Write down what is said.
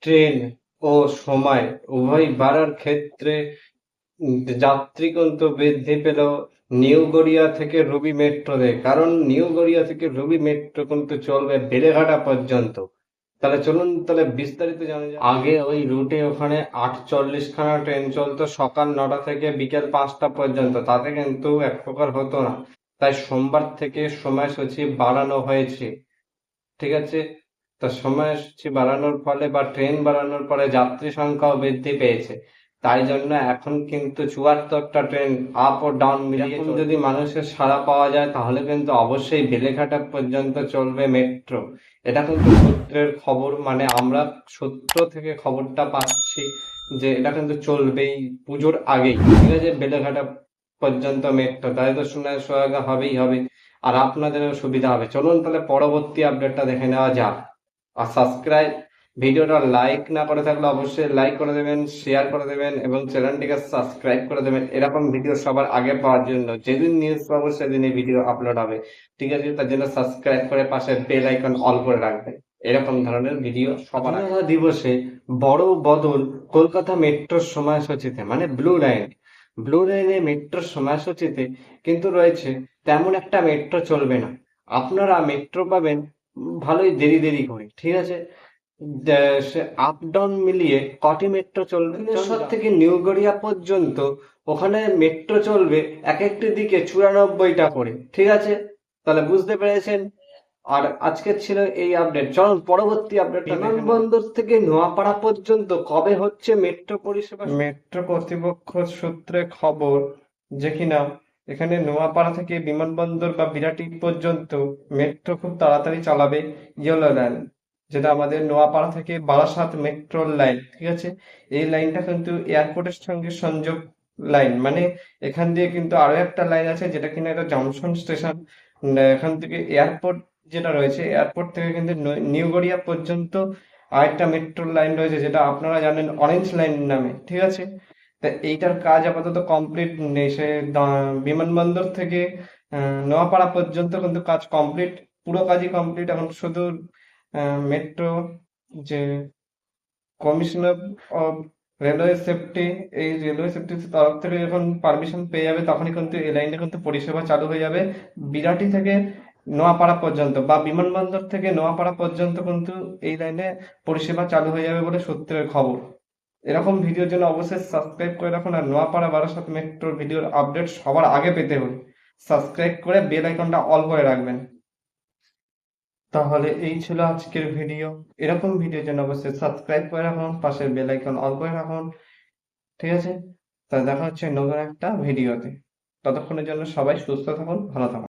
Train ও সময় উভয় বাড়ার ক্ষেত্রে যাত্রী কিন্তু বৃদ্ধি পেল নিউ গড়িয়া থেকে রবি মেট্রোতে, কারণ নিউ গড়িয়া থেকে রবি মেট্রো কিন্তু চলবে বেলেঘাটা পর্যন্ত। তাহলে চলুন তাহলে বিস্তারিত জানা যাক। আগে ওই রুটে ওখানে 48খানা ট্রেন চলতো সকাল 9টা থেকে বিকেল 5টা পর্যন্ত, তাতে কিন্তু এক প্রকার হতো না। তাই সোমবার থেকে সময়সূচি বাড়ানো হয়েছে, ঠিক আছে। তো সময়সূচি বাড়ানোর ফলে বা ট্রেন বাড়ানোর ফলে যাত্রী সংখ্যাও বৃদ্ধি পেয়েছে। তাই জন্য এখন কিন্তু 74টা ট্রেন আপ ও ডাউন মিলিয়ে এখন যদি মানুষের সাড়া পাওয়া যায় তাহলে কিন্তু অবশ্যই বেলেঘাটা পর্যন্ত চলবে মেট্রো। এটা কিন্তু সূত্রের খবর, মানে আমরা সূত্র থেকে খবরটা পাচ্ছি যে এটা কিন্তু চলবেই পুজোর আগেই, ঠিক আছে। বেলেঘাটা পর্যন্ত মেট্রো, তাই তো শুনে সোহাগা হবেই হবে, আর আপনাদেরও সুবিধা হবে। চলুন তাহলে পরবর্তী আপডেটটা দেখে নেওয়া যাক। আর সাবস্ক্রাইব, ভিডিওটা লাইক না করে থাকলে অবশ্যই লাইক করে দেবেন, শেয়ার করে দেবেন এবং চ্যানেলটিকে সাবস্ক্রাইব করে দেবেন এরকম ভিডিও সবার আগে পাওয়ার জন্য। যেদিন নিউজ পাবো সেদিন এই ভিডিও আপলোড হবে, ঠিক আছে। তার জন্য সাবস্ক্রাইব করে পাশে বেল আইকন অল করে রাখবেন এরকম ধরনের ভিডিও সবার আগে। স্বাধীনতা দিবসে বড় বদল কলকাতা মেট্রোর সময়সূচিতে, মানে ব্লু লাইনে মেট্রোর সময়সূচিতে কিন্তু রয়েছে তেমন একটা মেট্রো চলবে না। আপনারা মেট্রো পাবেন ভালোই দেরি দেরি করে, ঠিক আছে। সে আপ ডাউন মিলিয়ে কটি মেট্রো চলবে ভুবনেশ্বর থেকে নিউ গড়িয়া পর্যন্ত, ওখানে মেট্রো চলবে এক একটি দিকে 94টা করে, ঠিক আছে। তাহলে বুঝতে পেরেছেন। আর আজকের ছিল এই আপডেট। চলুন পরবর্তী আপডেট। বিমানবন্দর থেকে নোয়াপাড়া পর্যন্ত কবে হচ্ছে মেট্রো পরিষেবা? মেট্রো কর্তৃপক্ষ সূত্রে খবর যে কিনা এখানে নোয়াপাড়া থেকে বিমানবন্দর বা বিরাটি পর্যন্ত মেট্রো খুব তাড়াতাড়ি চালাবে ইয়েলো লাইন, যেটা আমাদের নোয়াপাড়া থেকে বারাসাত মেট্রো লাইন, ঠিক আছে। এই লাইনটা কিন্তু এয়ারপোর্টের সঙ্গে সংযোগ লাইন, মানে এখান দিয়ে কিন্তু আরো একটা লাইন আছে যেটা কিনা এটা জংশন স্টেশন। এখান থেকে এয়ারপোর্ট যেটা রয়েছে, এয়ারপোর্ট থেকে কিন্তু নিউ গড়িয়া পর্যন্ত আরেকটা মেট্রো লাইন রয়েছে যেটা আপনারা জানেন অরেঞ্জ লাইন নামে, ঠিক আছে। তা এইটার কাজ আপাতত কমপ্লিট নেই। সে বিমানবন্দর থেকে নোয়াপাড়া পর্যন্ত কিন্তু কাজ কমপ্লিট, পুরো কাজই কমপ্লিট। এখন শুধু মেট্রো যে কমিশনার অফ রেলওয়ে সেফটি, এই রেলওয়ে সেফটির তরফ থেকে যখন পারমিশন পেয়ে যাবে তখনই কিন্তু এই লাইনে কিন্তু পরিষেবা চালু হয়ে যাবে বিরাটি থেকে নোয়াপাড়া পর্যন্ত, বা বিমানবন্দর থেকে নোয়াপাড়া পর্যন্ত কিন্তু এই লাইনে পরিষেবা চালু হয়ে যাবে বলে সূত্রের খবর। এরকম ভিডিওর জন্য অবশ্যই সাবস্ক্রাইব করে রাখুন, আর নোয়াপাড়া বারাসাত মেট্রোর ভিডিওর আপডেট সবার আগে পেতে হলে সাবস্ক্রাইব করে বেল আইকনটা অল করে রাখবেন। তাহলে এই ছিল আজকের ভিডিও। এরকম ভিডিওর জন্য অবশ্যই সাবস্ক্রাইব করে রাখুন, পাশের বেল আইকন অল করে রাখুন, ঠিক আছে। তাহলে দেখা হচ্ছে নতুন একটা ভিডিওতে। ততক্ষণের জন্য সবাই সুস্থ থাকুন, ভালো থাকুন।